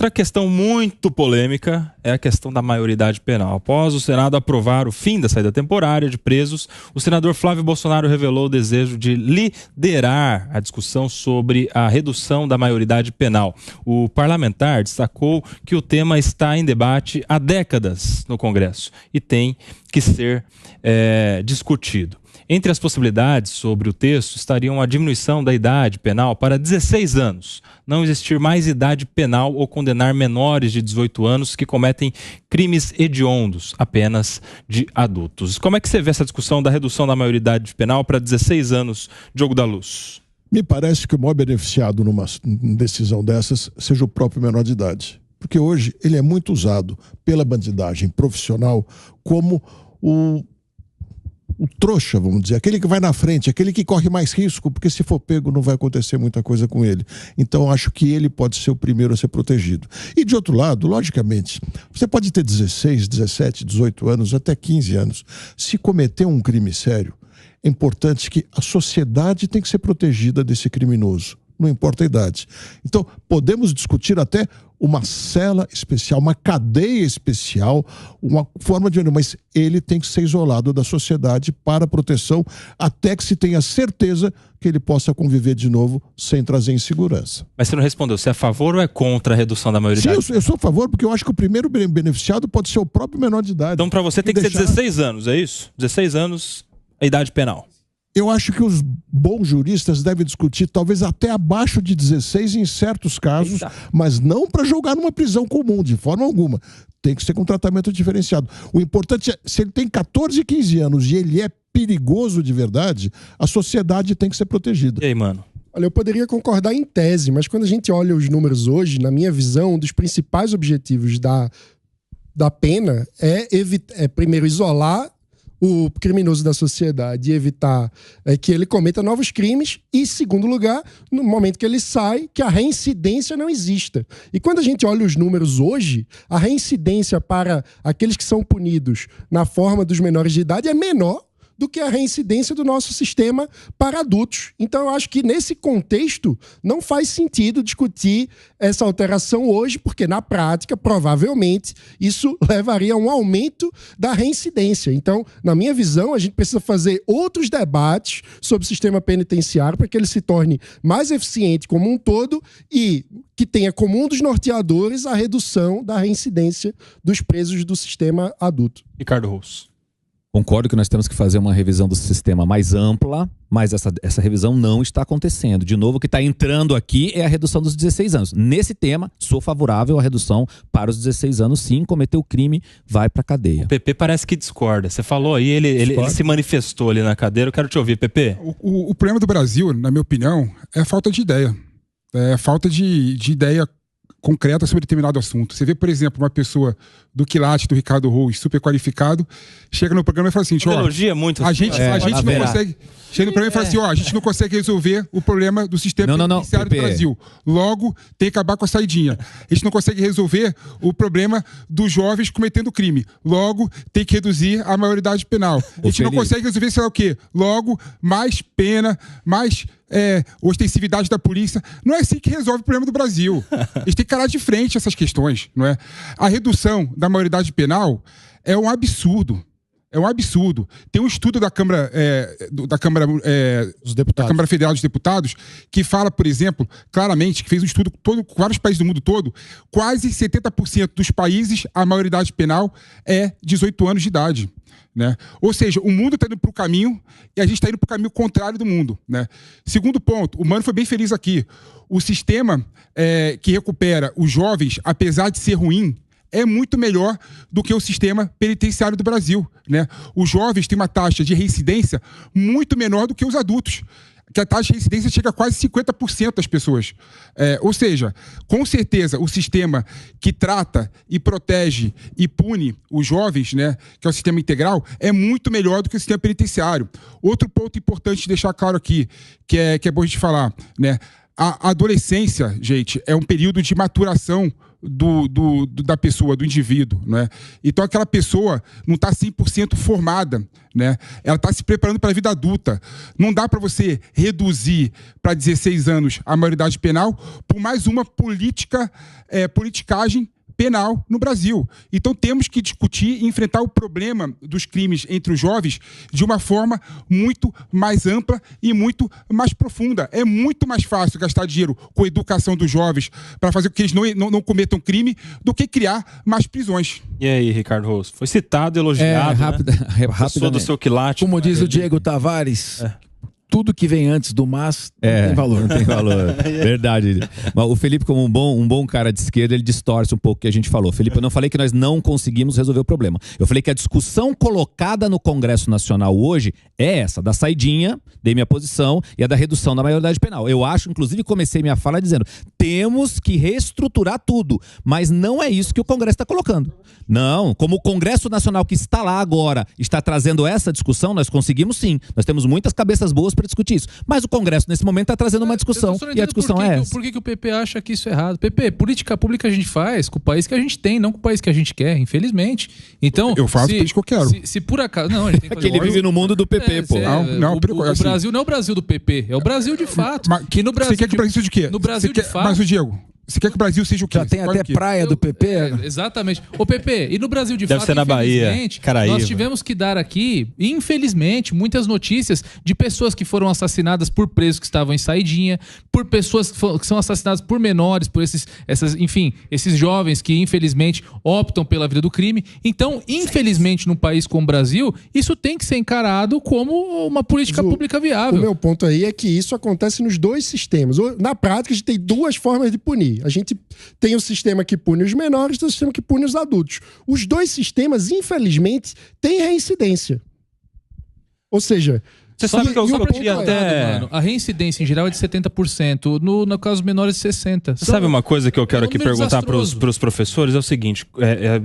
Outra questão muito polêmica é a questão da maioridade penal. Após o Senado aprovar o fim da saída temporária de presos, o senador Flávio Bolsonaro revelou o desejo de liderar a discussão sobre a redução da maioridade penal. O parlamentar destacou que o tema está em debate há décadas no Congresso e tem que ser discutido. Entre as possibilidades sobre o texto estariam a diminuição da idade penal para 16 anos, não existir mais idade penal ou condenar menores de 18 anos que cometem crimes hediondos, apenas de adultos. Como é que você vê essa discussão da redução da maioridade penal para 16 anos, Diogo da Luz? Me parece que o maior beneficiado numa decisão dessas seja o próprio menor de idade. Porque hoje ele é muito usado pela bandidagem profissional como o trouxa, vamos dizer, aquele que vai na frente, aquele que corre mais risco, porque se for pego não vai acontecer muita coisa com ele. Então acho que ele pode ser o primeiro a ser protegido. E de outro lado, logicamente, você pode ter 16, 17, 18 anos, até 15 anos. Se cometer um crime sério, é importante que a sociedade tem que ser protegida desse criminoso. Não importa a idade. Então, podemos discutir até uma cela especial, uma cadeia especial, uma forma de... Mas ele tem que ser isolado da sociedade para proteção, até que se tenha certeza que ele possa conviver de novo sem trazer insegurança. Mas você não respondeu, você é a favor ou é contra a redução da maioridade? Sim, eu sou a favor, porque eu acho que o primeiro beneficiado pode ser o próprio menor de idade. Então, para você tem que ser 16 anos, é isso? 16 anos, a idade penal. Eu acho que os bons juristas devem discutir talvez até abaixo de 16 em certos casos, mas não para jogar numa prisão comum, de forma alguma. Tem que ser com tratamento diferenciado. O importante é, se ele tem 14, 15 anos e ele é perigoso de verdade, a sociedade tem que ser protegida. E aí, mano? Olha, eu poderia concordar em tese, mas quando a gente olha os números hoje, na minha visão, um dos principais objetivos da pena é primeiro isolar o criminoso da sociedade e evitar que ele cometa novos crimes e, segundo lugar, no momento que ele sai, que a reincidência não exista. E quando a gente olha os números hoje, a reincidência para aqueles que são punidos na forma dos menores de idade é menor do que a reincidência do nosso sistema para adultos. Então, eu acho que nesse contexto não faz sentido discutir essa alteração hoje, porque na prática, provavelmente, isso levaria a um aumento da reincidência. Então, na minha visão, a gente precisa fazer outros debates sobre o sistema penitenciário para que ele se torne mais eficiente como um todo e que tenha como um dos norteadores a redução da reincidência dos presos do sistema adulto. Ricardo Rosso. Concordo que nós temos que fazer uma revisão do sistema mais ampla, mas essa revisão não está acontecendo. De novo, o que está entrando aqui é a redução dos 16 anos. Nesse tema, sou favorável à redução para os 16 anos, sim. Cometeu o crime, vai para a cadeia. O PP parece que discorda. Você falou aí, ele se manifestou ali na cadeira. Eu quero te ouvir, PP. O problema do Brasil, na minha opinião, é a falta de ideia. É a falta de ideia concreta sobre determinado assunto. Você vê, por exemplo, uma pessoa do quilate do Ricardo Roos, super qualificado, chega no programa e fala assim, elogia muito a gente não consegue... Chega no programa e fala assim, a gente não consegue resolver o problema do sistema penitenciário do Brasil. Logo, tem que acabar com a saidinha. A gente não consegue resolver o problema dos jovens cometendo crime. Logo, tem que reduzir a maioridade penal. A gente não consegue resolver, sei lá o quê. Logo, mais pena, mais ostensividade da polícia. Não é assim que resolve o problema do Brasil. A gente tem que encarar de frente essas questões, não é? A redução da maioridade penal é um absurdo. É um absurdo. Tem um estudo da Câmara, da Câmara Federal dos Deputados que fala, por exemplo, claramente, que fez um estudo com vários países do mundo todo, quase 70% dos países a maioridade penal é 18 anos de idade. Né? Ou seja, o mundo está indo para o caminho e a gente está indo para o caminho contrário do mundo. Né? Segundo ponto, o Mano foi bem feliz aqui. O sistema que recupera os jovens, apesar de ser ruim, é muito melhor do que o sistema penitenciário do Brasil. Né? Os jovens têm uma taxa de reincidência muito menor do que os adultos, que a taxa de reincidência chega a quase 50% das pessoas. Ou seja, com certeza, o sistema que trata e protege e pune os jovens, né, que é o sistema integral, é muito melhor do que o sistema penitenciário. Outro ponto importante de deixar claro aqui, que é bom a gente falar, né? A adolescência, gente, é um período de maturação da pessoa, do indivíduo, né? Então aquela pessoa não está 100% formada, né? Ela está se preparando para a vida adulta. Não dá para você reduzir para 16 anos a maioridade penal por mais uma politicagem penal no Brasil. Então temos que discutir e enfrentar o problema dos crimes entre os jovens de uma forma muito mais ampla e muito mais profunda. É muito mais fácil gastar dinheiro com a educação dos jovens para fazer com que eles não cometam crime do que criar mais prisões. E aí, Ricardo Rosso? Foi citado, elogiado, rapidamente. Do seu quilate. Como diz o Diego Tavares... Tudo que vem antes do mas não tem valor. Não tem valor. Verdade. Mas o Felipe, como um bom cara de esquerda, ele distorce um pouco o que a gente falou. Felipe, eu não falei que nós não conseguimos resolver o problema. Eu falei que a discussão colocada no Congresso Nacional hoje é essa, da saidinha, dei minha posição, e a da redução da maioridade penal. Eu acho, inclusive, comecei minha fala dizendo, temos que reestruturar tudo, mas não é isso que o Congresso está colocando. Não, como o Congresso Nacional que está lá agora está trazendo essa discussão, nós conseguimos sim. Nós temos muitas cabeças boas para discutir isso. Mas o Congresso, nesse momento, está trazendo uma discussão. E a discussão é essa. Por que o PP acha que isso é errado? PP, política pública a gente faz com o país que a gente tem, não com o país que a gente quer, infelizmente. Então, eu faço o país que eu quero. Se por acaso... Não, a gente tem que fazer ele vive no mundo do PP, pô. O Brasil não é o Brasil do PP, é o Brasil de fato. Mas que no Brasil, você quer que o Brasil seja de quê? No Brasil de fato... Mas o Diego... Você quer que o Brasil seja o quê? Já tem até praia do PP? Exatamente. Ô, PP, e no Brasil de fato, fato, ser na Bahia, Caraíba. Nós tivemos que dar aqui, infelizmente, muitas notícias de pessoas que foram assassinadas por presos que estavam em saidinha, por pessoas que são assassinadas por menores, por esses jovens que, infelizmente, optam pela vida do crime. Então, infelizmente, num país como o Brasil, isso tem que ser encarado como uma política pública viável. O meu ponto aí é que isso acontece nos dois sistemas. Na prática, a gente tem duas formas de punir. A gente tem o sistema que pune os menores e o sistema que pune os adultos. Os dois sistemas, infelizmente, têm reincidência. Ou seja... Você sabe que eu queria até... Mano, a reincidência em geral é de 70%, no caso menores de 60%. Você sabe uma coisa que eu quero aqui perguntar para os professores? É o seguinte,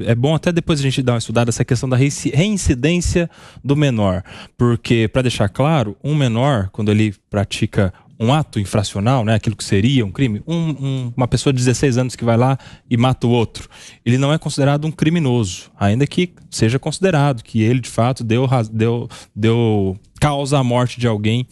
é bom até depois a gente dar uma estudada essa questão da reincidência do menor. Porque, para deixar claro, um menor, quando ele pratica um ato infracional, né, aquilo que seria um crime, uma pessoa de 16 anos que vai lá e mata o outro, ele não é considerado um criminoso, ainda que seja considerado que ele de fato deu causa à morte de alguém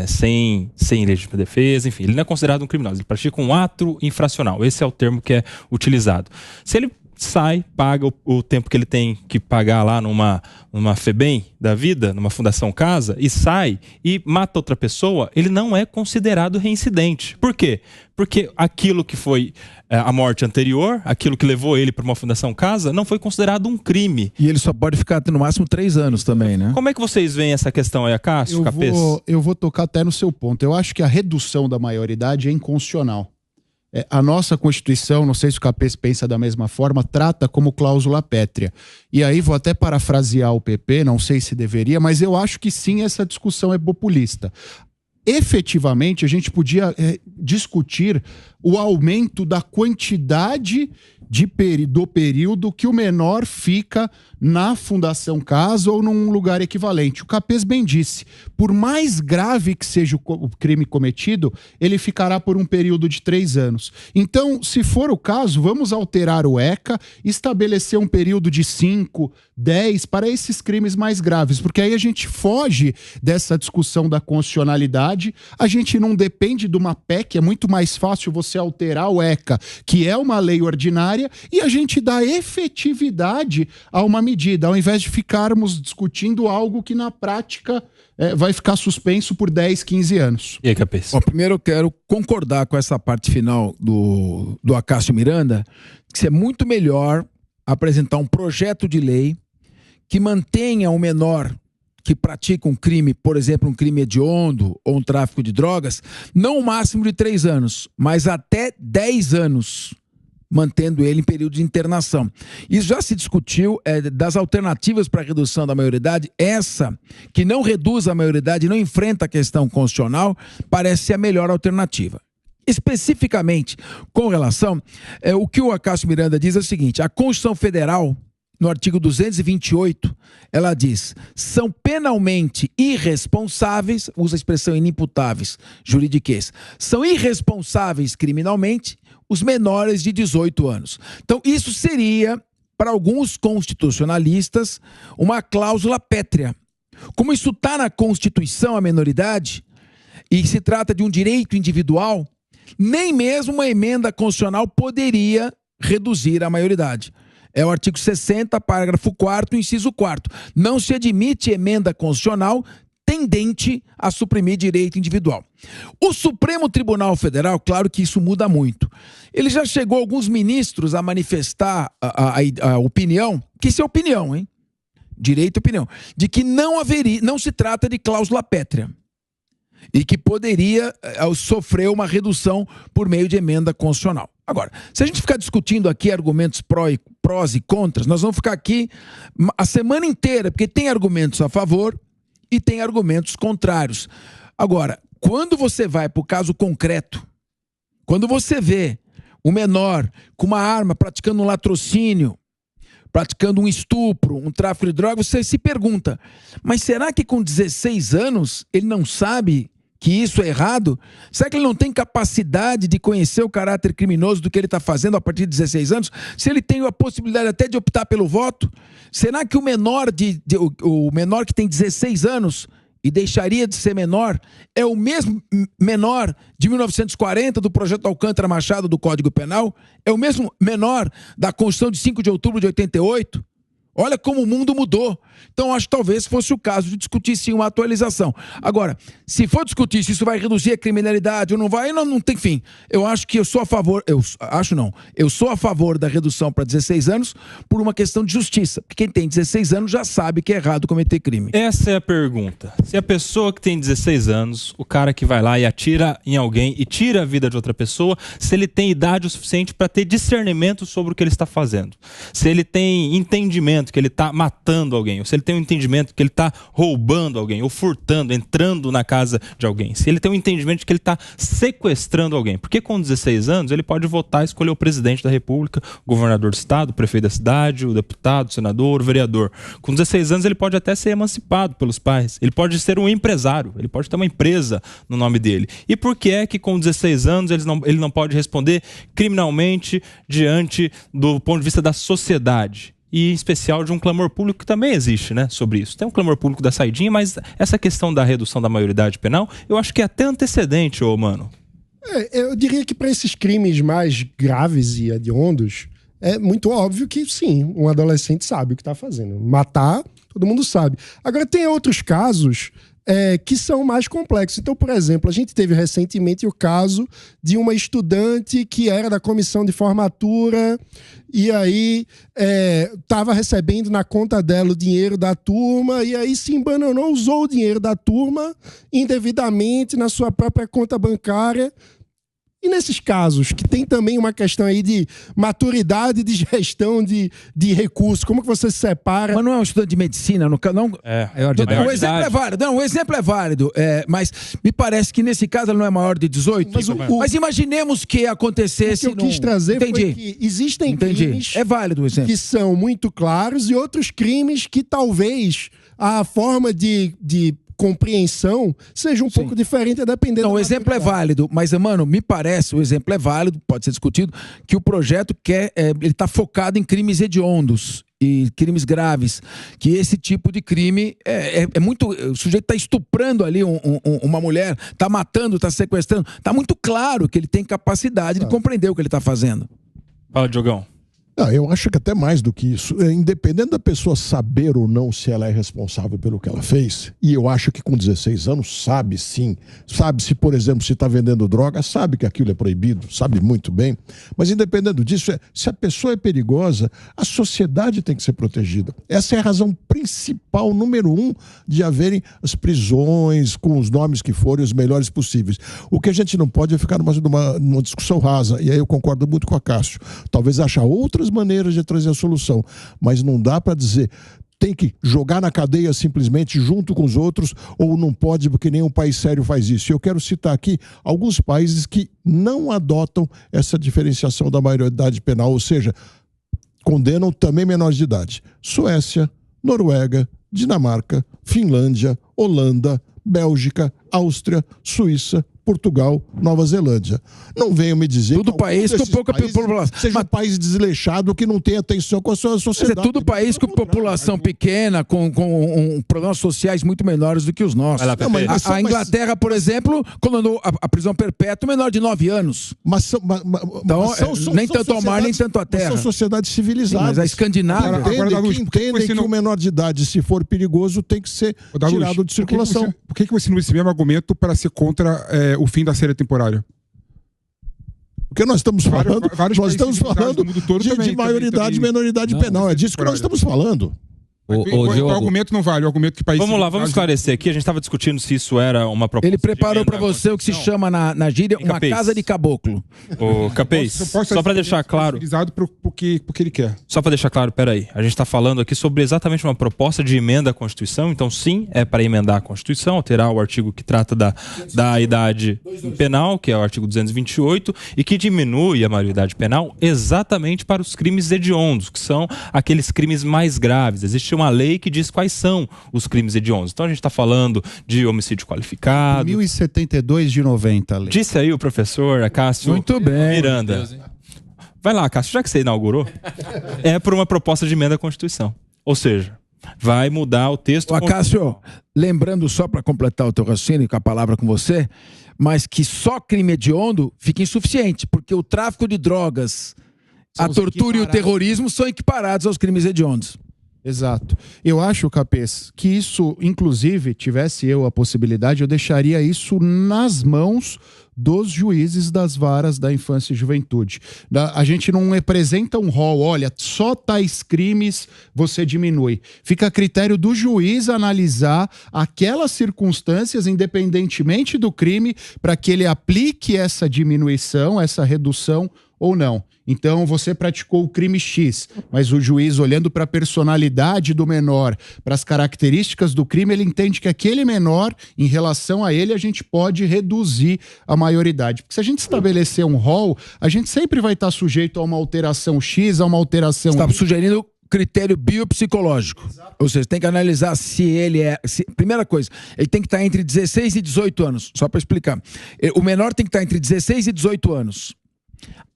sem legítima defesa, enfim, ele não é considerado um criminoso, ele pratica um ato infracional, esse é o termo que é utilizado. Se ele sai, paga o tempo que ele tem que pagar lá numa FEBEM da vida, numa Fundação Casa, e sai e mata outra pessoa, ele não é considerado reincidente. Por quê? Porque aquilo que foi a morte anterior, aquilo que levou ele para uma Fundação Casa, não foi considerado um crime. E ele só pode ficar no máximo 3 anos também, né? Como é que vocês veem essa questão aí, Cássio, Capês? Eu vou tocar até no seu ponto. Eu acho que a redução da maioridade é inconstitucional. A nossa Constituição, não sei se o Capês pensa da mesma forma, trata como cláusula pétrea. E aí vou até parafrasear o PP, não sei se deveria, mas eu acho que sim, essa discussão é populista. Efetivamente, a gente podia discutir o aumento da quantidade do período que o menor fica na Fundação Casa ou num lugar equivalente. O Capês bem disse, por mais grave que seja o crime cometido, ele ficará por um período de 3 anos. Então, se for o caso, vamos alterar o ECA, estabelecer um período de 5, 10 para esses crimes mais graves, porque aí a gente foge dessa discussão da constitucionalidade, a gente não depende de uma PEC, é muito mais fácil você alterar o ECA, que é uma lei ordinária, e a gente dá efetividade a uma medida, ao invés de ficarmos discutindo algo que na prática vai ficar suspenso por 10, 15 anos. E aí, Capês? Primeiro eu quero concordar com essa parte final do Acácio Miranda, que é muito melhor apresentar um projeto de lei que mantenha o menor que pratica um crime, por exemplo, um crime hediondo ou um tráfico de drogas, não o máximo de 3 anos, mas até 10 anos, mantendo ele em período de internação. Isso já se discutiu das alternativas para a redução da maioridade. Essa, que não reduz a maioridade e não enfrenta a questão constitucional, parece ser a melhor alternativa. Especificamente, com relação, o que o Acácio Miranda diz é o seguinte, a Constituição Federal, no artigo 228, ela diz, são penalmente irresponsáveis, usa a expressão inimputáveis, juridiquês, são irresponsáveis criminalmente os menores de 18 anos. Então, isso seria, para alguns constitucionalistas, uma cláusula pétrea. Como isso está na Constituição, a menoridade, e se trata de um direito individual, nem mesmo uma emenda constitucional poderia reduzir a maioridade. É o artigo 60, parágrafo 4º, inciso 4º. Não se admite emenda constitucional tendente a suprimir direito individual. O Supremo Tribunal Federal, claro que isso muda muito. Ele já chegou alguns ministros a manifestar a opinião, que isso é opinião, hein? Direito e opinião, de que não se trata de cláusula pétrea e que poderia sofrer uma redução por meio de emenda constitucional. Agora, se a gente ficar discutindo aqui argumentos prós e contras, nós vamos ficar aqui a semana inteira, porque tem argumentos a favor e tem argumentos contrários. Agora, quando você vai para o caso concreto, quando você vê o menor com uma arma praticando um latrocínio, praticando um estupro, um tráfico de drogas, você se pergunta, mas será que com 16 anos ele não sabe que isso é errado? Será que ele não tem capacidade de conhecer o caráter criminoso do que ele está fazendo a partir de 16 anos? Se ele tem a possibilidade até de optar pelo voto? Será que o menor que tem 16 anos e deixaria de ser menor é o mesmo menor de 1940 do projeto Alcântara Machado do Código Penal? É o mesmo menor da Constituição de 5 de outubro de 88? Olha como o mundo mudou. Então, acho que talvez fosse o caso de discutir sim uma atualização. Agora, se for discutir se isso vai reduzir a criminalidade ou não vai, não tem fim. Eu acho que eu sou a favor, eu sou a favor da redução para 16 anos por uma questão de justiça. Porque quem tem 16 anos já sabe que é errado cometer crime. Essa é a pergunta. Se a pessoa que tem 16 anos, o cara que vai lá e atira em alguém e tira a vida de outra pessoa, se ele tem idade o suficiente para ter discernimento sobre o que ele está fazendo. Se ele tem entendimento que ele está matando alguém, ou se ele tem um entendimento que ele está roubando alguém, ou furtando, entrando na casa de alguém, se ele tem um entendimento de que ele está sequestrando alguém, porque com 16 anos ele pode votar e escolher o presidente da república, o governador do estado, o prefeito da cidade, o deputado, o senador, o vereador. Com 16 anos ele pode até ser emancipado pelos pais, ele pode ser um empresário, ele pode ter uma empresa no nome dele. E por que é que com 16 anos ele não pode responder criminalmente diante do ponto de vista da sociedade? E em especial de um clamor público que também existe, né, sobre isso. Tem um clamor público da saidinha, mas essa questão da redução da maioridade penal, eu acho que é até antecedente, mano. Eu diria que para esses crimes mais graves e hediondos, é muito óbvio que sim, um adolescente sabe o que está fazendo. Matar, todo mundo sabe. Agora tem outros casos que são mais complexos. Então, por exemplo, a gente teve recentemente o caso de uma estudante que era da comissão de formatura e aí estava recebendo na conta dela o dinheiro da turma e aí se embananou, usou o dinheiro da turma indevidamente na sua própria conta bancária. E nesses casos, que tem também uma questão aí de maturidade de gestão de recursos, como que você separa? Mas não é um estudante de medicina, não. O exemplo é válido. Não, o exemplo é válido, mas me parece que nesse caso ele não é maior de 18. Mas imaginemos que acontecesse. O que eu quis trazer foi que existem crimes é válido o exemplo, que são muito claros e outros crimes que talvez a forma de compreensão seja um pouco diferente a depender da o exemplo é válido, mas, mano, me parece, o exemplo é válido, pode ser discutido, que o projeto ele tá focado em crimes hediondos e crimes graves, que esse tipo de crime é muito... O sujeito tá estuprando ali uma mulher, tá matando, tá sequestrando, tá muito claro que ele tem capacidade de compreender o que ele tá fazendo. Fala, Diogão. Eu acho que até mais do que isso, independente da pessoa saber ou não se ela é responsável pelo que ela fez, e eu acho que com 16 anos sabe sim, sabe se, por exemplo, se está vendendo droga, sabe que aquilo é proibido, sabe muito bem, mas independente disso, se a pessoa é perigosa, a sociedade tem que ser protegida. Essa é a razão principal, número 1, de haverem as prisões com os nomes que forem os melhores possíveis. O que a gente não pode é ficar numa discussão rasa, e aí eu concordo muito com a Cássio, talvez achar outras maneiras de trazer a solução, mas não dá para dizer tem que jogar na cadeia simplesmente junto com os outros ou não pode porque nenhum país sério faz isso. E eu quero citar aqui alguns países que não adotam essa diferenciação da maioridade penal, ou seja, condenam também menores de idade. Suécia, Noruega, Dinamarca, Finlândia, Holanda, Bélgica, Áustria, Suíça, Portugal, Nova Zelândia. Não venham me dizer tudo país com pouca população. Seja um país desleixado que não tem atenção com a sua sociedade. Mas é tudo país com população pequena, com problemas sociais muito menores do que os nossos. A Inglaterra, por exemplo, condenou a prisão perpétua menor de 9 anos. Então, nem tanto ao mar, nem tanto à terra. São sociedades civilizadas. Mas a Escandinávia... Entendem que o menor de idade, se for perigoso, tem que ser tirado de circulação. Por que você não usa esse mesmo argumento para ser contra o fim da série temporária? Porque nós estamos falando, do mundo todo de maioridade e menoridade penal. É disso que nós estamos falando. O argumento não vale, o argumento que país... Vamos lá, vamos esclarecer aqui. A gente estava discutindo se isso era uma proposta. Ele preparou para você o que se chama na gíria uma casa de caboclo. Ô, Capês, só para deixar claro... Porque ele quer. Só para deixar claro, peraí. A gente está falando aqui sobre exatamente uma proposta de emenda à Constituição. Então, sim, é para emendar a Constituição, alterar o artigo que trata da idade penal, que é o artigo 228, e que diminui a maioridade penal exatamente para os crimes hediondos, que são aqueles crimes mais graves. Existe uma lei que diz quais são os crimes hediondos. Então a gente está falando de homicídio qualificado. 1072 de 90, a lei. Disse aí o professor Acácio Miranda. Deus, vai lá, Acácio, já que você inaugurou, é por uma proposta de emenda à Constituição. Ou seja, vai mudar o texto. Acácio, lembrando só para completar o teu raciocínio com a palavra com você, mas que só crime hediondo fica insuficiente, porque o tráfico de drogas, a tortura e o terrorismo são equiparados aos crimes hediondos. Exato. Eu acho, Capês, que isso, inclusive, tivesse eu a possibilidade, eu deixaria isso nas mãos dos juízes das varas da infância e juventude. A gente não apresenta um rol, olha, só tais crimes você diminui. Fica a critério do juiz analisar aquelas circunstâncias, independentemente do crime, para que ele aplique essa diminuição, essa redução ou não. Então, você praticou o crime X, mas o juiz, olhando para a personalidade do menor, para as características do crime, ele entende que aquele menor, em relação a ele, a gente pode reduzir a maioridade. Porque se a gente estabelecer um rol, a gente sempre vai estar sujeito a uma alteração X, a uma alteração... Você está sugerindo critério biopsicológico. Exato. Ou seja, tem que analisar se ele é... Primeira coisa, ele tem que estar entre 16 e 18 anos. Só para explicar. O menor tem que estar entre 16 e 18 anos.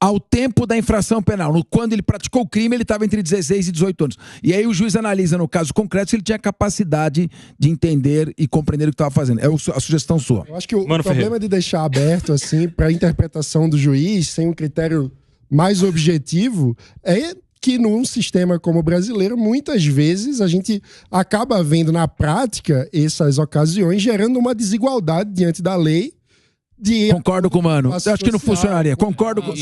Ao tempo da infração penal. Quando ele praticou o crime, ele estava entre 16 e 18 anos. E aí o juiz analisa, no caso concreto, se ele tinha capacidade de entender e compreender o que estava fazendo. É a sugestão sua. Eu acho que o problema de deixar aberto assim para a interpretação do juiz, sem um critério mais objetivo, é que num sistema como o brasileiro, muitas vezes a gente acaba vendo na prática essas ocasiões gerando uma desigualdade diante da lei. Concordo com o Mano. Eu acho que não funcionaria. Concordo com...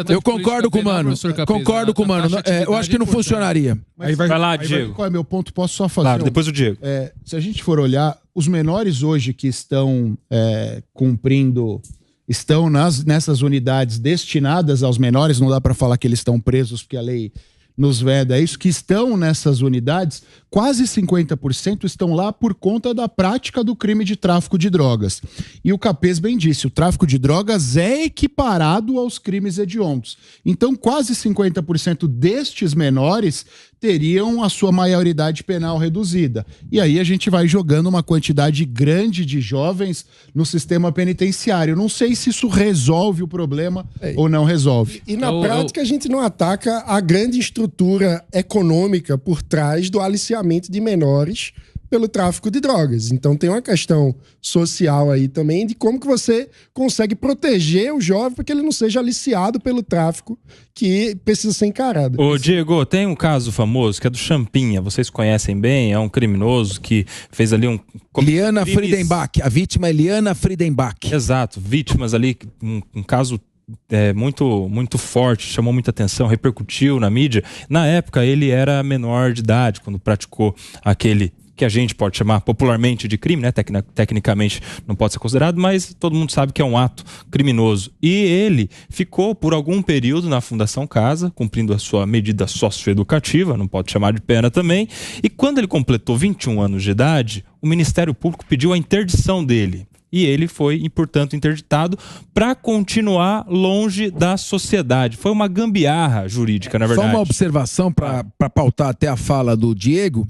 Eu concordo com o Mano. Concordo com o Mano. Eu acho que não funcionaria. Vai lá, Diego. Qual é meu ponto? Posso só fazer? Claro, depois o Diego. Se a gente for olhar, os menores hoje que estão estão nessas unidades destinadas aos menores, não dá para falar que eles estão presos porque a lei nos veda isso, que estão nessas unidades, quase 50% estão lá por conta da prática do crime de tráfico de drogas. E o Capês bem disse, o tráfico de drogas é equiparado aos crimes hediondos. Então, quase 50% destes menores teriam a sua maioridade penal reduzida. E aí a gente vai jogando uma quantidade grande de jovens no sistema penitenciário. Não sei se isso resolve o problema ou não resolve. E na prática a gente não ataca a grande estrutura econômica por trás do aliciamento de menores pelo tráfico de drogas. Então tem uma questão social aí também de como que você consegue proteger o jovem para que ele não seja aliciado pelo tráfico que precisa ser encarado. Ô Diego, tem um caso famoso que é do Champinha, vocês conhecem bem, é um criminoso que fez ali um... Liana Friedenbach, a vítima é Liana Friedenbach. Exato, vítimas ali, um caso... muito forte, chamou muita atenção, repercutiu na mídia. Na época ele era menor de idade quando praticou aquele que a gente pode chamar popularmente de crime, né? Tecnicamente não pode ser considerado, mas todo mundo sabe que é um ato criminoso. E ele ficou por algum período na Fundação Casa, cumprindo a sua medida socioeducativa, não pode chamar de pena também, e quando ele completou 21 anos de idade, o Ministério Público pediu a interdição dele. E ele foi, portanto, interditado para continuar longe da sociedade. Foi uma gambiarra jurídica, na verdade. Só uma observação para pautar até a fala do Diego.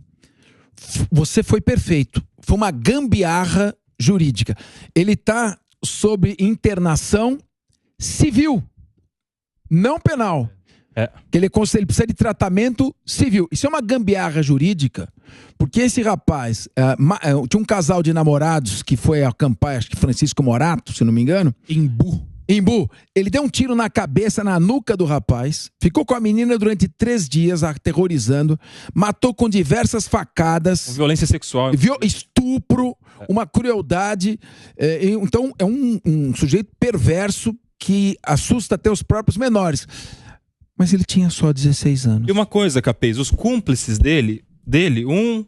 Você foi perfeito. Foi uma gambiarra jurídica. Ele está sobre internação civil, não penal. Que ele precisa de tratamento civil. Isso é uma gambiarra jurídica, porque esse rapaz tinha um casal de namorados que foi acampar, acho que Francisco Morato, se não me engano, Embu. Ele deu um tiro na cabeça, na nuca do rapaz, ficou com a menina durante 3 dias, aterrorizando, matou com diversas facadas. Com violência sexual. Estupro, uma crueldade. Então, é um sujeito perverso que assusta até os próprios menores. Mas ele tinha só 16 anos. E uma coisa, Capês, os cúmplices dele, um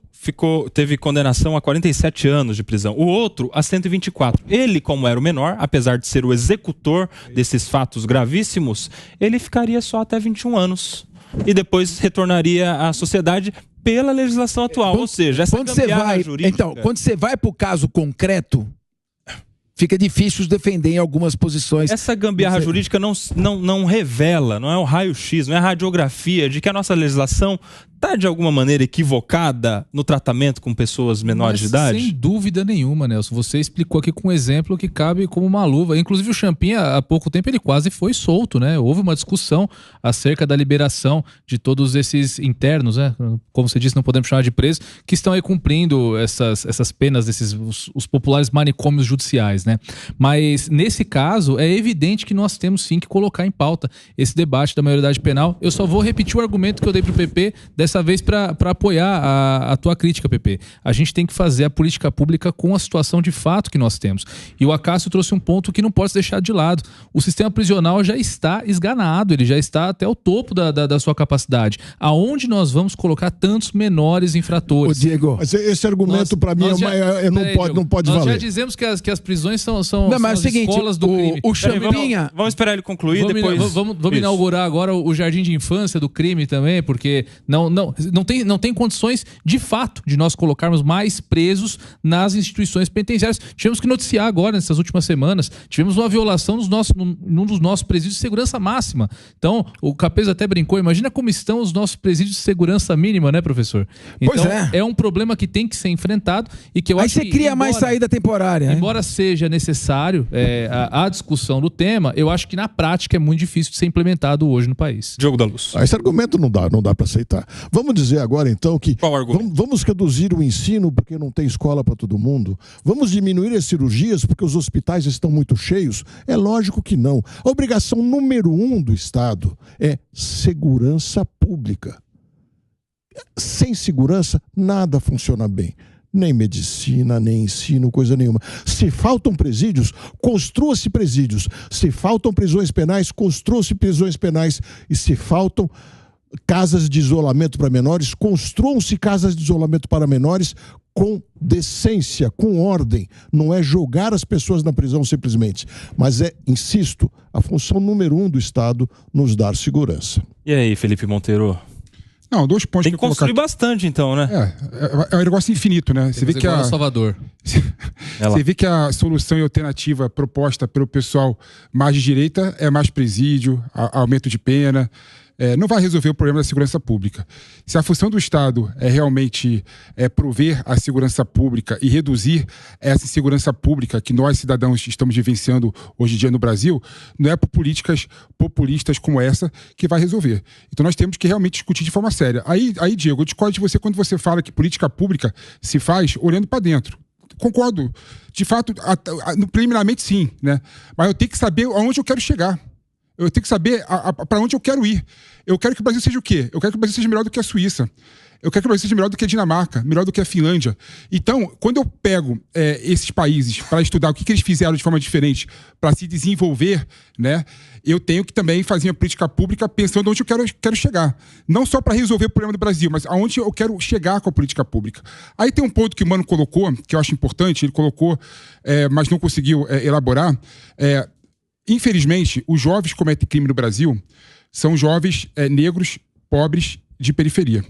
teve condenação a 47 anos de prisão, o outro a 124. Ele, como era o menor, apesar de ser o executor desses fatos gravíssimos, ele ficaria só até 21 anos. E depois retornaria à sociedade pela legislação atual. Ou seja, essa gambiarra jurídica... Então, quando você vai para o caso concreto, fica difícil defender em algumas posições. Essa gambiarra jurídica não revela, não é o raio-x, não é a radiografia de que a nossa legislação está de alguma maneira equivocada no tratamento com pessoas menores de idade? Sem dúvida nenhuma, Nelson. Você explicou aqui com um exemplo que cabe como uma luva. Inclusive o Champinha, há pouco tempo, ele quase foi solto, né? Houve uma discussão acerca da liberação de todos esses internos, né? Como você disse, não podemos chamar de presos, que estão aí cumprindo essas penas, os populares manicômios judiciais, né? Mas nesse caso, é evidente que nós temos sim que colocar em pauta esse debate da maioridade penal. Eu só vou repetir o argumento que eu dei para o PP dessa vez para apoiar a tua crítica, PP. A gente tem que fazer a política pública com a situação de fato que nós temos. E o Acácio trouxe um ponto que não pode ser deixado de lado. O sistema prisional já está esganado, ele já está até o topo da sua capacidade. Aonde nós vamos colocar tantos menores infratores? Ô, Diego, mas esse argumento para mim não pode valer. Nós já dizemos que as prisões são mas as escolas do crime. O Champinha... Vamos esperar ele concluir, depois... Vamos inaugurar agora o jardim de infância do crime também, porque não tem condições, de fato, de nós colocarmos mais presos nas instituições penitenciárias. Tivemos que noticiar agora, nessas últimas semanas, tivemos uma violação num dos nossos presídios de segurança máxima. Então, o Capês até brincou, imagina como estão os nossos presídios de segurança mínima, né, professor? Então, é um problema que tem que ser enfrentado e que eu acho que... Aí você cria mais saída temporária. Embora seja necessário a discussão do tema, eu acho que na prática é muito difícil de ser implementado hoje no país. Diogo da Luz. Esse argumento não dá para aceitar. Vamos dizer agora então que vamos reduzir o ensino porque não tem escola para todo mundo? Vamos diminuir as cirurgias porque os hospitais estão muito cheios? É lógico que não. A obrigação número 1 do Estado é segurança pública. Sem segurança, nada funciona bem. Nem medicina, nem ensino, coisa nenhuma. Se faltam presídios, construa-se presídios. Se faltam prisões penais, construa-se prisões penais. E se faltam casas de isolamento para menores, construam-se casas de isolamento para menores com decência, com ordem. Não é jogar as pessoas na prisão simplesmente, mas insisto, a função número 1 do Estado nos dar segurança. E aí, Felipe Monteiro? Não, 2 pontos. Tem que construir bastante, então, né? É um negócio infinito, né? Você vê que Salvador. Você vê que a solução e alternativa proposta pelo pessoal mais de direita é mais presídio, aumento de pena. Não vai resolver o problema da segurança pública. Se a função do Estado é realmente prover a segurança pública e reduzir essa insegurança pública que nós, cidadãos, estamos vivenciando hoje em dia no Brasil, não é por políticas populistas como essa que vai resolver. Então nós temos que realmente discutir de forma séria. Aí Diego, eu discordo de você quando você fala que política pública se faz olhando para dentro. Concordo. De fato, preliminarmente sim, né? Mas eu tenho que saber aonde eu quero chegar. Eu tenho que saber para onde eu quero ir. Eu quero que o Brasil seja o quê? Eu quero que o Brasil seja melhor do que a Suíça. Eu quero que o Brasil seja melhor do que a Dinamarca, melhor do que a Finlândia. Então, quando eu pego esses países para estudar o que eles fizeram de forma diferente para se desenvolver, né, eu tenho que também fazer minha política pública pensando onde eu quero chegar. Não só para resolver o problema do Brasil, mas aonde eu quero chegar com a política pública. Aí tem um ponto que o Mano colocou, que eu acho importante, ele colocou, mas não conseguiu elaborar. Infelizmente, os jovens que cometem crime no Brasil são jovens negros, pobres, de periferia.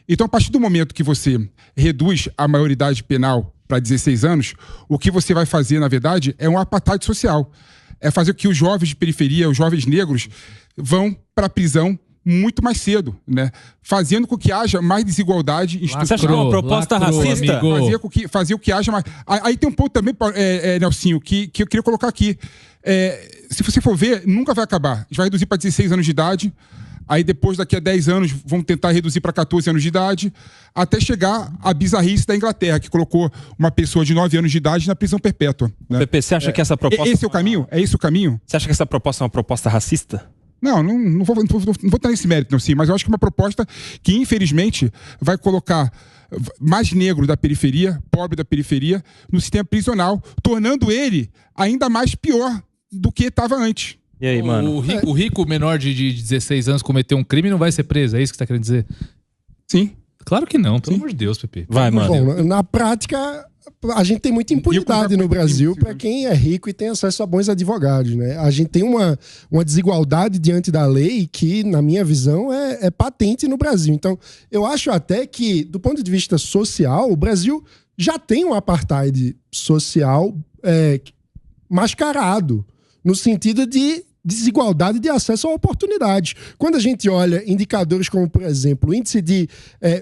Então, a partir do momento que você reduz a maioridade penal para 16 anos, o que você vai fazer, na verdade, é um apartheid social. É fazer com que os jovens de periferia, os jovens negros, vão para a prisão muito mais cedo, né? Fazendo com que haja mais desigualdade Você acha que é uma proposta racista? Fazer o que haja mais... Aí tem um ponto também, Nelsinho, que eu queria colocar aqui. Se você for ver, nunca vai acabar. A gente vai reduzir para 16 anos de idade, aí depois, daqui a 10 anos, vão tentar reduzir para 14 anos de idade, até chegar à bizarrice da Inglaterra, que colocou uma pessoa de 9 anos de idade na prisão perpétua. Né? Pepe, você acha que essa proposta... Esse é o caminho? É esse o caminho? Você acha que essa proposta é uma proposta racista? Não vou estar nesse mérito, não, sim, mas eu acho que é uma proposta que, infelizmente, vai colocar mais negro da periferia, pobre da periferia, no sistema prisional, tornando ele ainda mais pior do que estava antes. E aí, mano? O rico menor de 16 anos cometeu um crime e não vai ser preso, é isso que você tá querendo dizer? Sim. Claro que não, pelo amor de Deus, Pepe. Vai, mano. Bom, na prática, a gente tem muita impunidade no Brasil para quem é rico e tem acesso a bons advogados, né? A gente tem uma desigualdade diante da lei que, na minha visão, é patente no Brasil. Então, eu acho até que, do ponto de vista social, o Brasil já tem um apartheid social mascarado, no sentido de desigualdade de acesso a oportunidades. Quando a gente olha indicadores como, por exemplo, o índice de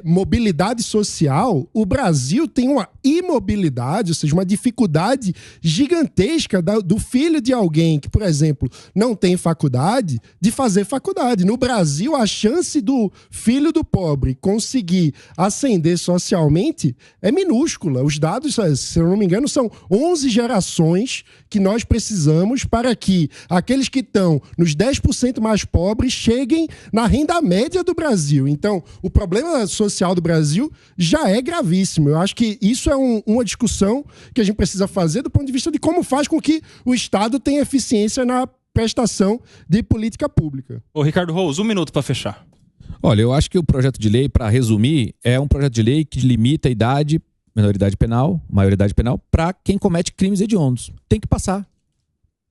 mobilidade social, o Brasil tem uma imobilidade, ou seja, uma dificuldade gigantesca do filho de alguém que, por exemplo, não tem faculdade, de fazer faculdade. No Brasil, a chance do filho do pobre conseguir ascender socialmente é minúscula. Os dados, se eu não me engano, são 11 gerações que nós precisamos para que aqueles que estão nos 10% mais pobres cheguem na renda média do Brasil. Então, o problema social do Brasil já é gravíssimo. Eu acho que isso é uma discussão que a gente precisa fazer do ponto de vista de como faz com que o Estado tenha eficiência na prestação de política pública. Ô, Ricardo Rose, 1 minuto para fechar. Olha, eu acho que o projeto de lei, para resumir, é um projeto de lei que limita a idade, minoridade penal, maioridade penal, para quem comete crimes hediondos. Tem que passar.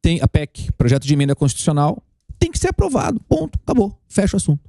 Tem a PEC, projeto de emenda constitucional, tem que ser aprovado. Ponto. Acabou. Fecha o assunto.